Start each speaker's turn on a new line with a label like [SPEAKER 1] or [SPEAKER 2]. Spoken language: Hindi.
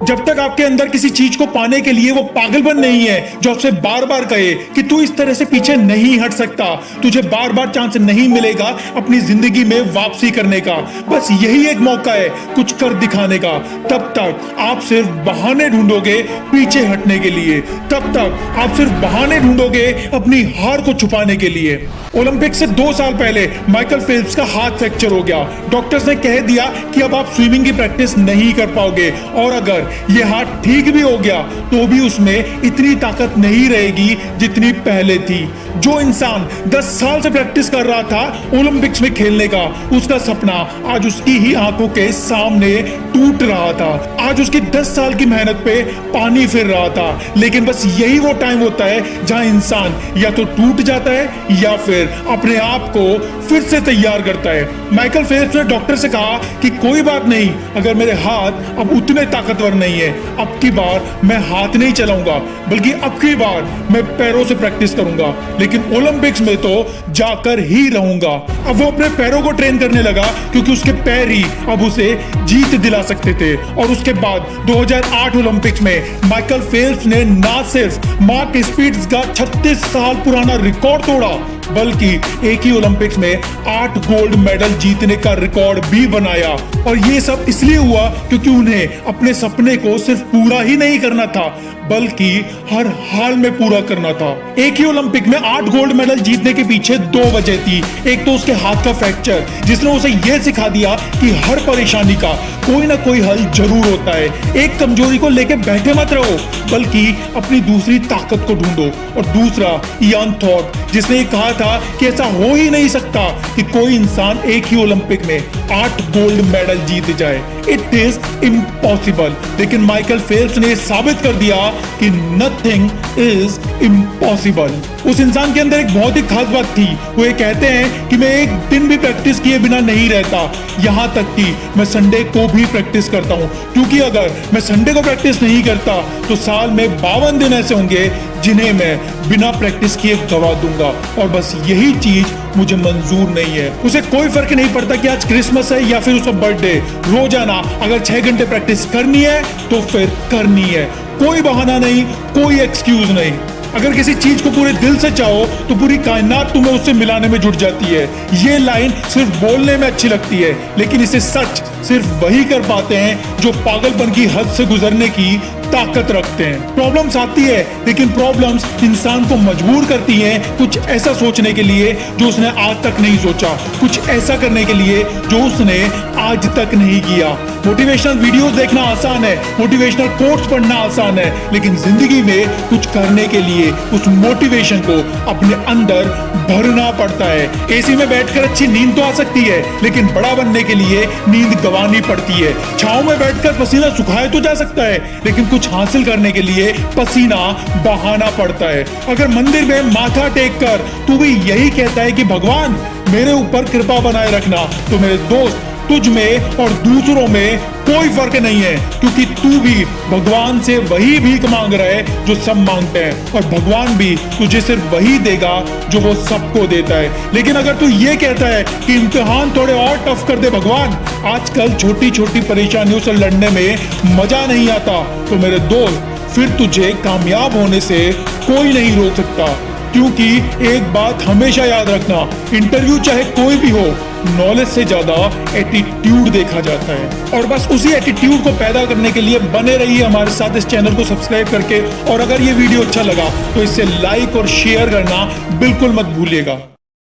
[SPEAKER 1] जब तक आपके अंदर किसी चीज को पाने के लिए वो पागलपन नहीं है जो आपसे बार बार कहे कि तू इस तरह से पीछे नहीं हट सकता, तुझे बार बार चांस नहीं मिलेगा अपनी जिंदगी में वापसी करने का, बस यही एक मौका है कुछ कर दिखाने का, तब तक आप सिर्फ बहाने ढूंढोगे पीछे हटने के लिए, तब तक आप सिर्फ बहाने ढूंढोगे अपनी हार को छुपाने के लिए। ओलंपिक से 2 साल पहले माइकल फेल्प्स का हाथ फ्रैक्चर हो गया। डॉक्टर्स ने कह दिया कि अब आप स्विमिंग की प्रैक्टिस नहीं कर पाओगे, और अगर ये हाथ ठीक भी हो गया तो भी उसमें इतनी ताकत नहीं रहेगी जितनी पहले थी। जो इंसान 10 साल से प्रैक्टिस कर रहा था ओलंपिक्स में खेलने का, उसका सपना आज उसकी ही आंखों के सामने टूट रहा था। आज उसकी 10 साल की मेहनत पे पानी फिर रहा था। लेकिन बस यही वो टाइम होता है जहां इंसान या तो टूट जाता है या फिर अपने आप को फिर से तैयार करता है। माइकल फेल्प्स ने डॉक्टर से कहा कि कोई बात नहीं, अगर मेरे हाथ अब उतने ताकतवर नहीं है, अब की बार मैं हाथ नहीं चलाऊंगा, बल्कि अब की बार मैं पैरों से प्रैक्टिस करूंगा, लेकिन ओलंपिक्स में तो जाकर ही रहूंगा। अब वो अपने पैरों को ट्रेन करने लगा क्योंकि उसके पैर ही अब उसे जीत दिला सकते थे। और उसके बाद 2008 ओलंपिक्स में माइकल फेल्प्स ने ना सिर्फ मार्क स्पिट्ज का 36 साल पुराना रिकॉर्ड तोड़ा, बल्कि एक ही ओलंपिक्स में 8 गोल्ड मेडल जीतने का रिकॉर्ड भी बनाया। और ये सब इसलिए हुआ क्योंकि उन्हें अपने सपने को सिर्फ पूरा ही नहीं करना था, बल्कि हर हाल में पूरा करना था। एक ही ओलंपिक में 8 गोल्ड मेडल जीतने के पीछे 2 वजह थी। एक तो उसके हाथ का फ्रैक्चर, जिसने उसे यह सिखा दिया कि हर परेशानी का कोई ना कोई हल जरूर होता है। एक कमजोरी को लेकर बैठे मत रहो, बल्कि अपनी दूसरी ताकत को ढूंढो। और दूसरा इयान थॉर्प, जिसने ये कहा था कि ऐसा हो ही नहीं सकता कि कोई इंसान एक ही ओलंपिक में 8 गोल्ड मेडल जीत जाए। It is impossible. लेकिन माइकल फेल्प्स ने साबित कर दिया कि नथिंग इज इम्पॉसिबल। उस इंसान के अंदर एक बहुत ही खास बात थी। वो ये कहते हैं कि मैं एक दिन भी प्रैक्टिस किए बिना नहीं रहता, यहां तक कि मैं संडे को भी प्रैक्टिस करता हूं, क्योंकि अगर मैं संडे को प्रैक्टिस नहीं करता तो साल में 52 दिन ऐसे होंगे जिन्हें मैं बिना प्रैक्टिस किए गवा दूंगा। और बस यही चीज मुझे मंजूर नहीं है। उसे कोई फर्क नहीं पड़ता कि आज क्रिसमस है या फिर उसका बर्थडे। रोजाना अगर 6 घंटे प्रैक्टिस करनी है तो फिर करनी है। कोई बहाना नहीं, कोई एक्सक्यूज नहीं। अगर किसी चीज को पूरे दिल से चाहो तो पूरी कायनात तुम्हें उससे मिलाने में जुट जाती है। ये लाइन सिर्फ बोलने में अच्छी लगती है, लेकिन इसे सच सिर्फ वही कर पाते हैं जो पागलपन की हद से गुजरने की ताकत रखते हैं। प्रॉब्लम्स आती है, लेकिन प्रॉब्लम्स इंसान को मजबूर करती हैं कुछ ऐसा सोचने के लिए जो उसने आज तक नहीं सोचा, कुछ ऐसा करने के लिए जो उसने आज तक नहीं किया। मोटिवेशनल वीडियोस देखना आसान है, मोटिवेशनल कोट्स पढ़ना आसान है, लेकिन जिंदगी में कुछ करने के लिए उस मोटिवेशन को अपने अंदर भरना पड़ता है। एसी में बैठकर अच्छी नींद तो आ सकती है, लेकिन बड़ा बनने के लिए नींद गंवानी पड़ती है। छांव में बैठकर पसीना सुखाया तो जा सकता है, लेकिन कुछ हासिल करने के लिए पसीना बहाना पड़ता है। अगर मंदिर में माथा टेक कर तू भी यही कहता है कि भगवान मेरे ऊपर कृपा बनाए रखना, तो मेरे दोस्त तुझ में और दूसरों में कोई फर्क नहीं है, क्योंकि तू भी भगवान से वही भीख मांग रहा है जो सब मांगते हैं, और भगवान भी तुझे सिर्फ वही देगा जो वो सबको देता है। लेकिन अगर तू ये कहता है कि इम्तिहान थोड़े और टफ कर दे भगवान, आजकल छोटी छोटी परेशानियों से लड़ने में मजा नहीं आता, तो मेरे दोस्त फिर तुझे कामयाब होने से कोई नहीं रोक सकता। क्योंकि एक बात हमेशा याद रखना, इंटरव्यू चाहे कोई भी हो, नॉलेज से ज्यादा एटीट्यूड देखा जाता है। और बस उसी एटीट्यूड को पैदा करने के लिए बने रहिए हमारे साथ इस चैनल को सब्सक्राइब करके। और अगर ये वीडियो अच्छा लगा तो इसे लाइक और शेयर करना बिल्कुल मत भूलिएगा।